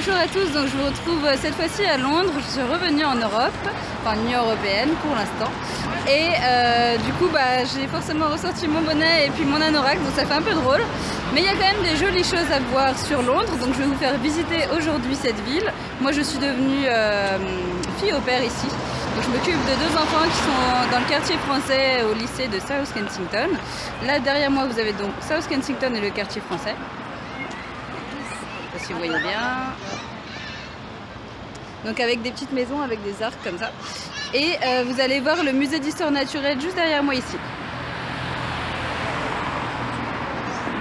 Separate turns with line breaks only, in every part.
Bonjour à tous, donc je vous retrouve cette fois-ci à Londres. Je suis revenue en Europe, enfin Union Européenne pour l'instant. Et du coup j'ai forcément ressorti mon bonnet et puis mon anorak, donc ça fait un peu drôle. Mais il y a quand même des jolies choses à voir sur Londres, donc je vais vous faire visiter aujourd'hui cette ville. Moi je suis devenue fille au père ici. Donc je m'occupe de deux enfants qui sont dans le quartier français au lycée de South Kensington. Là derrière moi vous avez donc South Kensington et le quartier français. Je sais pas si vous voyez bien. Donc avec des petites maisons avec des arcs comme ça. Et vous allez voir le musée d'histoire naturelle juste derrière moi ici.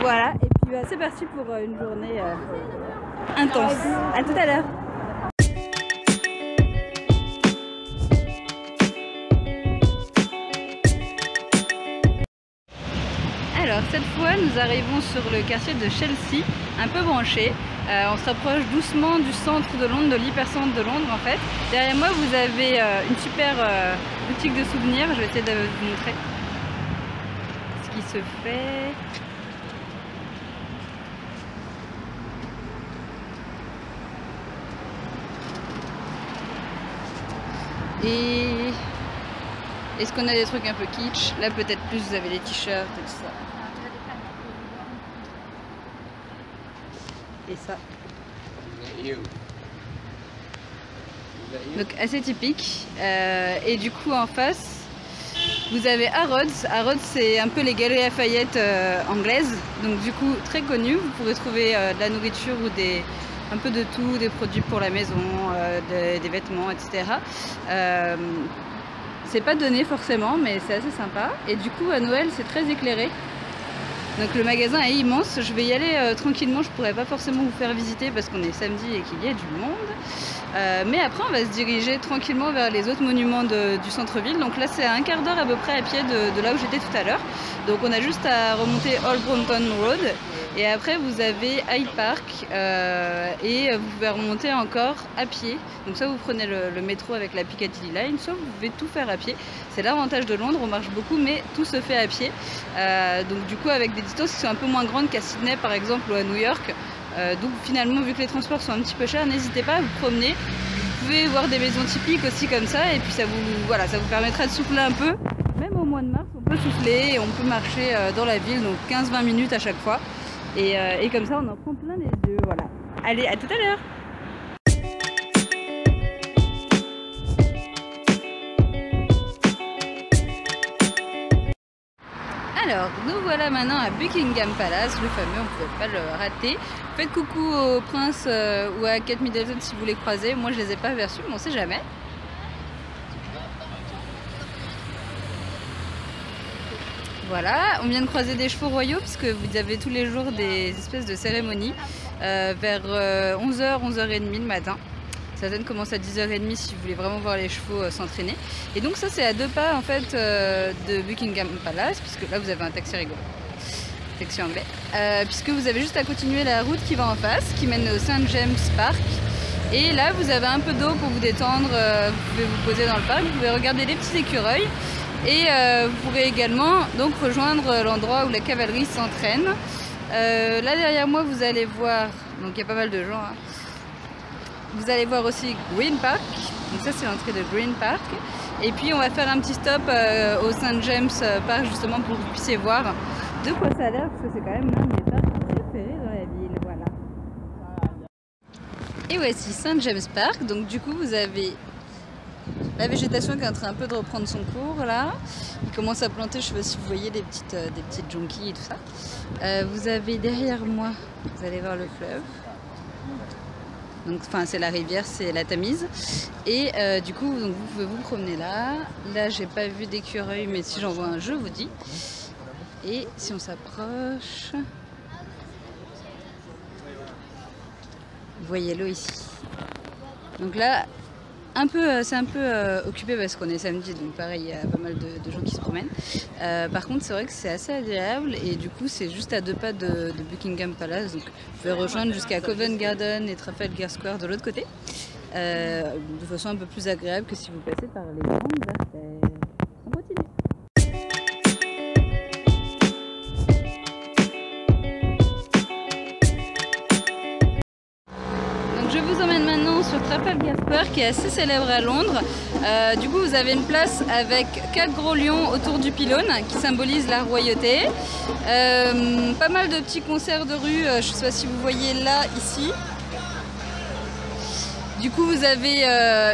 Voilà, et puis c'est parti pour une journée intense. À tout à l'heure. Alors cette fois nous arrivons sur le quartier de Chelsea, un peu branché. On se rapproche doucement du centre de Londres, de l'hypercentre de Londres en fait. Derrière moi vous avez une super boutique de souvenirs, je vais essayer de vous montrer ce qui se fait. Et est-ce qu'on a des trucs un peu kitsch? Là peut-être plus vous avez les t-shirts et tout ça. Et ça. Donc assez typique. Et du coup en face, vous avez Harrods. Harrods c'est un peu les galeries Lafayette anglaises. Donc du coup très connu. Vous pourrez trouver de la nourriture ou un peu de tout, des produits pour la maison, des vêtements, etc. C'est pas donné forcément, mais c'est assez sympa. Et du coup à Noël c'est très éclairé. Donc le magasin est immense, je vais y aller tranquillement, je pourrais pas forcément vous faire visiter parce qu'on est samedi et qu'il y a du monde. Mais après on va se diriger tranquillement vers les autres monuments du centre-ville. Donc là c'est à un quart d'heure à peu près à pied de là où j'étais tout à l'heure. Donc on a juste à remonter Old Brompton Road. Et après vous avez Hyde Park et vous pouvez remonter encore à pied. Donc soit vous prenez le métro avec la Piccadilly Line, soit vous pouvez tout faire à pied. C'est l'avantage de Londres, on marche beaucoup mais tout se fait à pied. Donc du coup avec des distances qui sont un peu moins grandes qu'à Sydney par exemple ou à New York. Donc finalement vu que les transports sont un petit peu chers, n'hésitez pas à vous promener. Vous pouvez voir des maisons typiques aussi comme ça et puis ça vous permettra de souffler un peu. Même au mois de mars on peut souffler et on peut marcher dans la ville, donc 15-20 minutes à chaque fois. Et comme ça on en prend plein les yeux, voilà. Allez, à tout à l'heure. Alors, nous voilà maintenant à Buckingham Palace, le fameux, on ne pouvait pas le rater. Faites coucou au prince ou à Kate Middleton si vous les croisez. Moi je les ai pas aperçus, mais on sait jamais. Voilà, on vient de croiser des chevaux royaux puisque vous avez tous les jours des espèces de cérémonies vers 11h, 11h30 le matin. Certaines commencent à 10h30 si vous voulez vraiment voir les chevaux s'entraîner. Et donc ça c'est à 2 pas en fait de Buckingham Palace, puisque là vous avez un taxi rigolo, taxi anglais, puisque vous avez juste à continuer la route qui va en face, qui mène au St James Park. Et là vous avez un peu d'eau pour vous détendre, vous pouvez vous poser dans le parc, vous pouvez regarder les petits écureuils. Et vous pourrez également donc rejoindre l'endroit où la cavalerie s'entraîne. Là derrière moi vous allez voir, donc il y a pas mal de gens, hein. Vous allez voir aussi Green Park, donc ça c'est l'entrée de Green Park. Et puis on va faire un petit stop au St James Park justement pour que vous puissiez voir de quoi ça a l'air, parce que c'est quand même l'un des parcs préférés dans la ville, voilà. Et voici St James Park, donc du coup vous avez la végétation qui est en train un peu de reprendre son cours là. Il commence à planter, je ne sais pas si vous voyez des petites jonquilles et tout ça. Vous avez derrière moi, vous allez voir le fleuve. Donc c'est la rivière, c'est la Tamise. Et du coup donc, vous pouvez vous promener là. Là j'ai pas vu d'écureuil, mais si j'en vois un je vous dis. Et si on s'approche, vous voyez l'eau ici. Donc là c'est un peu occupé parce qu'on est samedi, donc pareil, il y a pas mal de gens qui se promènent. Par contre, c'est vrai que c'est assez agréable et du coup, c'est juste à 2 pas de Buckingham Palace. Donc, vous pouvez rejoindre jusqu'à Covent Garden et Trafalgar Square de l'autre côté, de façon un peu plus agréable que si vous passez par les grandes artères. On continue. Trafalgar Square qui est assez célèbre à Londres. Du coup, vous avez une place avec 4 gros lions autour du pylône qui symbolisent la royauté. Pas mal de petits concerts de rue, je ne sais pas si vous voyez là, ici. Du coup, vous avez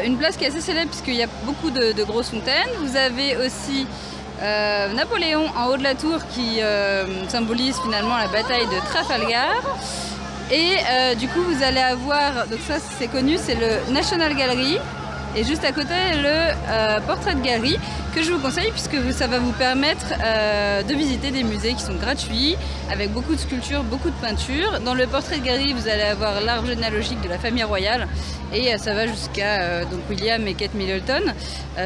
une place qui est assez célèbre puisqu'il y a beaucoup de grosses fontaines. Vous avez aussi Napoléon en haut de la tour qui symbolise finalement la bataille de Trafalgar. Et du coup, vous allez avoir, donc ça c'est connu, c'est le National Gallery. Et juste à côté, le Portrait Gallery que je vous conseille puisque ça va vous permettre de visiter des musées qui sont gratuits avec beaucoup de sculptures, beaucoup de peintures. Dans le Portrait Gallery, vous allez avoir l'arbre généalogique de la famille royale et ça va jusqu'à donc William et Kate Middleton.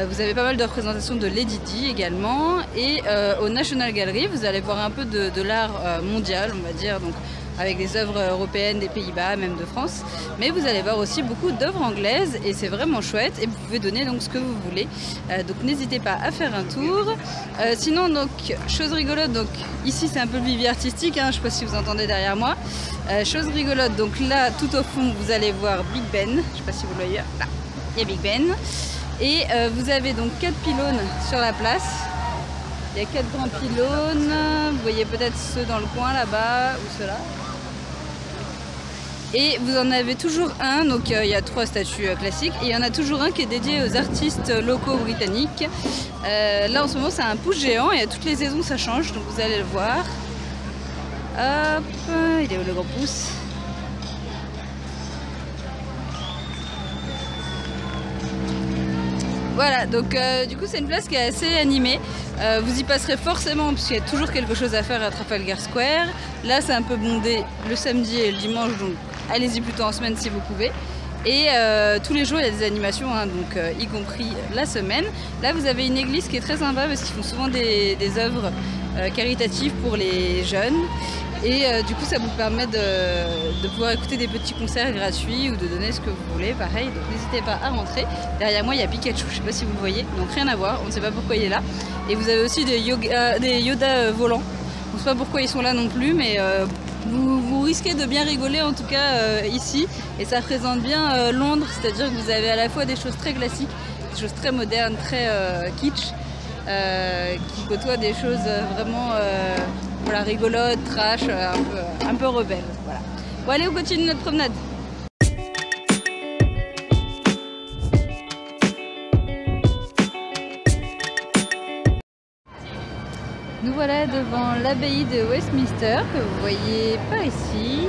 Vous avez pas mal de représentations de Lady Di également. Et au National Gallery, vous allez voir un peu de l'art mondial, on va dire. Donc, avec des œuvres européennes des Pays-Bas, même de France. Mais vous allez voir aussi beaucoup d'œuvres anglaises et c'est vraiment chouette et vous pouvez donner donc ce que vous voulez. Donc n'hésitez pas à faire un tour. Sinon, donc, chose rigolote, donc ici c'est un peu le vivier artistique, hein, je ne sais pas si vous entendez derrière moi. Chose rigolote, donc là tout au fond vous allez voir Big Ben, je ne sais pas si vous le voyez, là, il y a Big Ben. Et vous avez donc 4 pylônes sur la place. Il y a 4 grands pylônes, vous voyez peut-être ceux dans le coin là-bas ou ceux-là. Et vous en avez toujours un, donc il y a 3 statues classiques, et il y en a toujours un qui est dédié aux artistes locaux britanniques. Là en ce moment c'est un pouce géant et à toutes les saisons ça change, donc vous allez le voir. Hop, il est où le gros pouce? Voilà, donc du coup c'est une place qui est assez animée. Vous y passerez forcément parce qu'il y a toujours quelque chose à faire à Trafalgar Square. Là c'est un peu bondé le samedi et le dimanche, donc allez-y plutôt en semaine si vous pouvez. Et tous les jours il y a des animations, hein, donc y compris la semaine. Là vous avez une église qui est très sympa parce qu'ils font souvent des œuvres caritatives pour les jeunes. Et du coup ça vous permet de pouvoir écouter des petits concerts gratuits ou de donner ce que vous voulez, pareil, donc n'hésitez pas à rentrer. Derrière moi il y a Pikachu, je ne sais pas si vous le voyez, donc rien à voir, on ne sait pas pourquoi il est là. Et vous avez aussi des Yoda volants, on ne sait pas pourquoi ils sont là non plus, mais vous risquez de bien rigoler en tout cas ici. Et ça représente bien Londres, c'est-à-dire que vous avez à la fois des choses très classiques, des choses très modernes, très kitsch, qui côtoient des choses vraiment voilà, rigolotes, trash, un peu rebelles. Voilà. Bon allez, on continue notre promenade. Nous voilà devant l'abbaye de Westminster, que vous voyez par ici.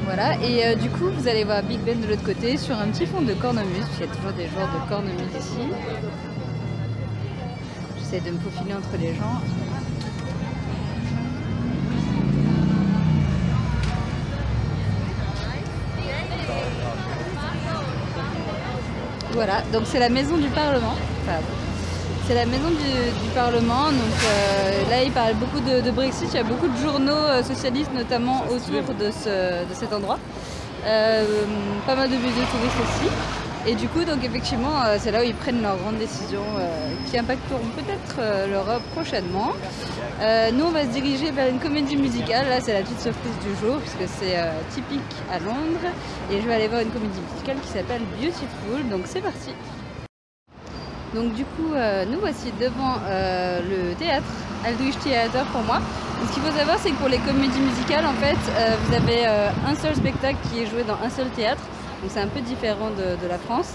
Voilà, et du coup vous allez voir Big Ben de l'autre côté sur un petit fond de cornemuse, il y a toujours des joueurs de cornemuse ici. J'essaie de me faufiler entre les gens. Voilà, donc c'est la maison du Parlement. Enfin, c'est la maison du Parlement, donc là il parle beaucoup de Brexit, il y a beaucoup de journaux socialistes notamment autour de cet endroit. Pas mal de bus de touristes aussi. Et du coup, donc effectivement, c'est là où ils prennent leurs grandes décisions qui impacteront peut-être l'Europe prochainement. Nous, on va se diriger vers une comédie musicale. Là, c'est la petite surprise du jour, puisque c'est typique à Londres. Et je vais aller voir une comédie musicale qui s'appelle Beautiful. Donc c'est parti. Donc du coup, nous voici devant le théâtre, Aldwych Theatre pour moi. Et ce qu'il faut savoir, c'est que pour les comédies musicales, en fait, vous avez un seul spectacle qui est joué dans un seul théâtre. Donc c'est un peu différent de la France.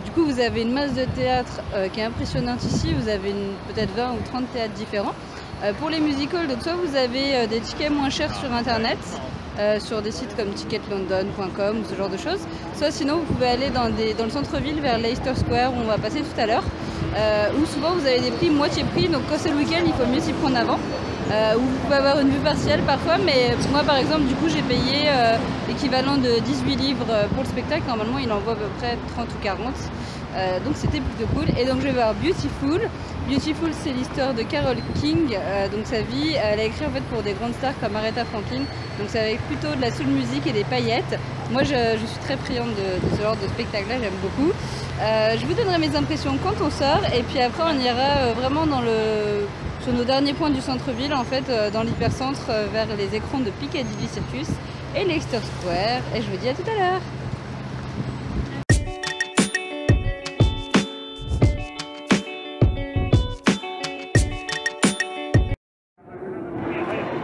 Du coup, vous avez une masse de théâtre qui est impressionnante ici. Vous avez peut-être 20 ou 30 théâtres différents. Pour les musicals, donc soit vous avez des tickets moins chers sur internet, sur des sites comme ticketlondon.com ou ce genre de choses. Soit sinon vous pouvez aller dans le centre-ville vers Leicester Square où on va passer tout à l'heure, où souvent vous avez des prix moitié prix, donc quand c'est le week-end il faut mieux s'y prendre avant. Où vous pouvez avoir une vue partielle parfois, mais moi par exemple du coup j'ai payé l'équivalent de 18 livres pour le spectacle. Normalement il en vaut à peu près 30 ou 40, donc c'était plutôt cool. Et donc je vais voir Beautiful. Beautiful, c'est l'histoire de Carole King, donc sa vie, elle a écrit en fait pour des grandes stars comme Aretha Franklin, donc ça va être plutôt de la soul music et des paillettes. Moi je suis très friande de ce genre de spectacle là, j'aime beaucoup. Je vous donnerai mes impressions quand on sort et puis après on ira vraiment sur nos derniers points du centre-ville, en fait, dans l'hypercentre, vers les écrans de Piccadilly Circus et Leicester Square. Et je vous dis à tout à l'heure.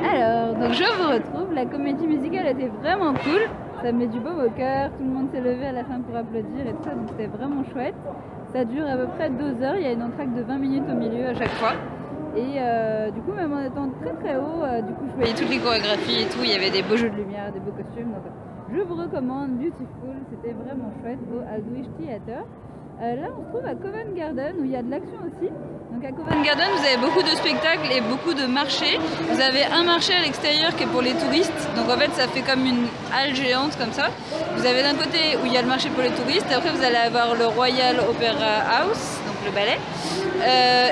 Alors, donc je vous retrouve. La comédie musicale était vraiment cool. Ça met du baume au cœur. Tout le monde s'est levé à la fin pour applaudir et tout ça, donc c'était vraiment chouette. Ça dure à peu près 2 heures. Il y a une entracte de 20 minutes au milieu à chaque fois. Et du coup, même en étant très très haut, du coup, je voyais toutes les chorégraphies et tout. Il y avait des beaux jeux de lumière, des beaux costumes. Donc, je vous recommande Beautiful. C'était vraiment chouette au Aldwych Theatre. Là, on se trouve à Covent Garden où il y a de l'action aussi. Donc à Covent Garden, vous avez beaucoup de spectacles et beaucoup de marchés. Vous avez un marché à l'extérieur qui est pour les touristes. Donc en fait, ça fait comme une halle géante comme ça. Vous avez d'un côté où il y a le marché pour les touristes. Après, vous allez avoir le Royal Opera House, donc le ballet.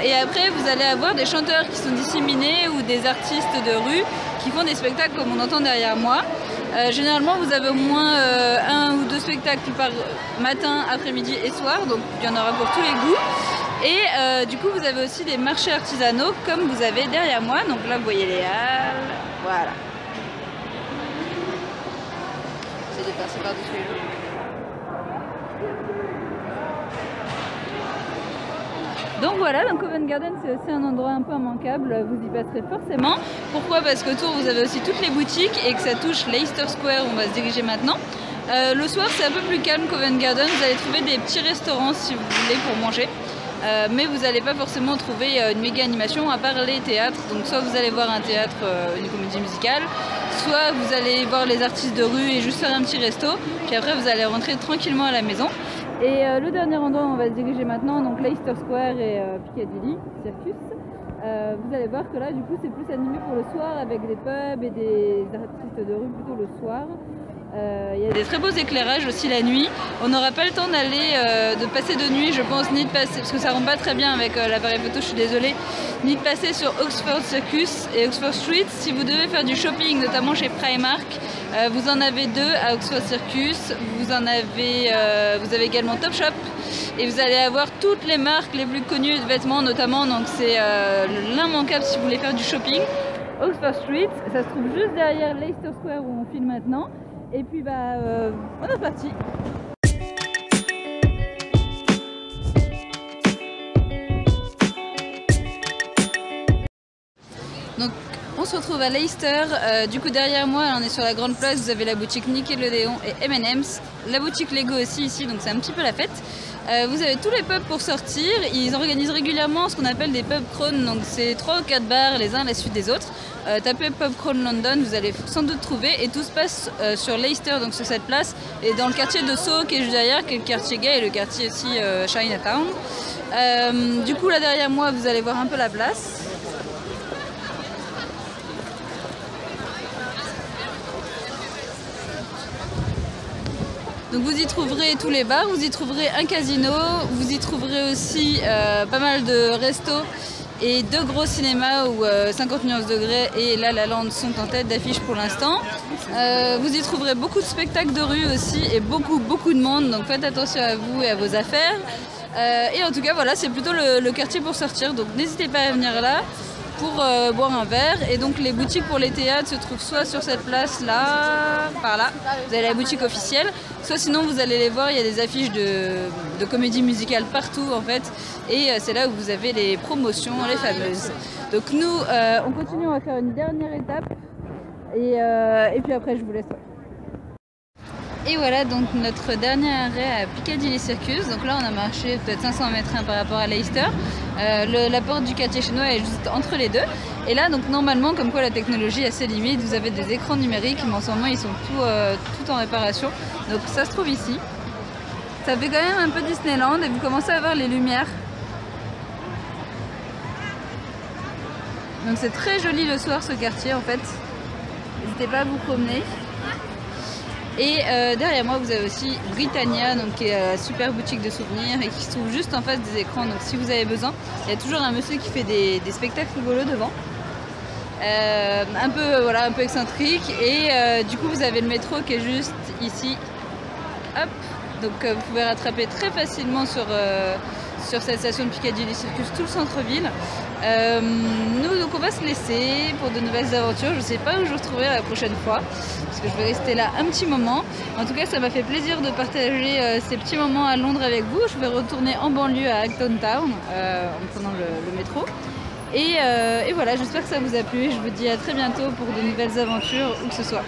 Et après, vous allez avoir des chanteurs qui sont disséminés ou des artistes de rue qui font des spectacles comme on entend derrière moi. Généralement, vous avez au moins 1 ou 2 spectacles par matin, après-midi et soir, donc il y en aura pour tous les goûts. Et du coup, vous avez aussi des marchés artisanaux comme vous avez derrière moi. Donc là, vous voyez les halles, voilà. C'est dépassé par-dessus les jours. Donc voilà, donc Covent Garden c'est aussi un endroit un peu immanquable, vous y passerez forcément. Pourquoi? Parce qu'autour vous avez aussi toutes les boutiques et que ça touche Leicester Square où on va se diriger maintenant. Le soir c'est un peu plus calme Covent Garden, vous allez trouver des petits restaurants si vous voulez pour manger. Mais vous n'allez pas forcément trouver une méga animation à part les théâtres. Donc soit vous allez voir un théâtre, une comédie musicale, soit vous allez voir les artistes de rue et juste faire un petit resto. Puis après vous allez rentrer tranquillement à la maison. Et le dernier endroit où on va se diriger maintenant, donc Leicester Square et Piccadilly Circus, vous allez voir que là du coup c'est plus animé pour le soir avec des pubs et des artistes de rue plutôt le soir. Il y a des très beaux éclairages aussi la nuit. On n'aura pas le temps d'aller, de passer de nuit je pense, ni de passer, parce que ça rend pas très bien avec l'appareil photo, je suis désolée, ni de passer sur Oxford Circus et Oxford Street. Si vous devez faire du shopping, notamment chez Primark, vous en avez 2 à Oxford Circus, vous avez également Topshop et vous allez avoir toutes les marques les plus connues de vêtements notamment, donc c'est l'immanquable si vous voulez faire du shopping. Oxford Street, ça se trouve juste derrière Leicester Square où on filme maintenant. Et puis on est parti. Donc on se retrouve à Leicester, du coup derrière moi on est sur la grande place, vous avez la boutique Nickelodeon et M&M's, la boutique Lego aussi ici, donc c'est un petit peu la fête. Vous avez tous les pubs pour sortir, ils organisent régulièrement ce qu'on appelle des pub crawls, donc c'est 3 ou 4 bars les uns à la suite des autres. Tapez Pub Crawl London, vous allez sans doute trouver, et tout se passe sur Leicester, donc sur cette place, et dans le quartier de Soho qui est juste derrière, qui est le quartier gay et le quartier aussi Chinatown. Du coup là derrière moi vous allez voir un peu la place. Donc vous y trouverez tous les bars, vous y trouverez un casino, vous y trouverez aussi pas mal de restos et 2 gros cinémas où 50 nuances degrés et La La Land sont en tête d'affiche pour l'instant. Vous y trouverez beaucoup de spectacles de rue aussi et beaucoup de monde, donc faites attention à vous et à vos affaires. Et en tout cas voilà, c'est plutôt le quartier pour sortir, donc n'hésitez pas à venir là pour boire un verre. Et donc les boutiques pour les théâtres se trouvent soit sur cette place là, par là, vous avez la boutique officielle, soit sinon vous allez les voir, il y a des affiches de comédie musicale partout en fait, et c'est là où vous avez les promotions, les fameuses. Donc nous on continue, on va faire une dernière étape et puis après je vous laisse. Et voilà donc notre dernier arrêt à Piccadilly Circus. Donc là on a marché peut-être 500 mètres par rapport à Leicester. La porte du quartier chinois est juste entre les deux. Et là donc normalement, comme quoi la technologie a ses limites, vous avez des écrans numériques, mais en ce moment ils sont tout en réparation. Donc ça se trouve ici. Ça fait quand même un peu Disneyland et vous commencez à voir les lumières. Donc c'est très joli le soir ce quartier en fait. N'hésitez pas à vous promener. Et derrière moi vous avez aussi Britannia, donc qui est la super boutique de souvenirs et qui se trouve juste en face des écrans. Donc si vous avez besoin, il y a toujours un monsieur qui fait des spectacles rigolos devant, un peu excentrique. Et du coup vous avez le métro qui est juste ici. Hop, donc vous pouvez rattraper très facilement sur sur cette station de Piccadilly Circus, tout le centre-ville. Nous, donc on va se laisser pour de nouvelles aventures. Je ne sais pas où je vous retrouverai la prochaine fois, parce que je vais rester là un petit moment. En tout cas, ça m'a fait plaisir de partager ces petits moments à Londres avec vous. Je vais retourner en banlieue à Acton Town en prenant le métro. Et voilà, j'espère que ça vous a plu. Je vous dis à très bientôt pour de nouvelles aventures, où que ce soit.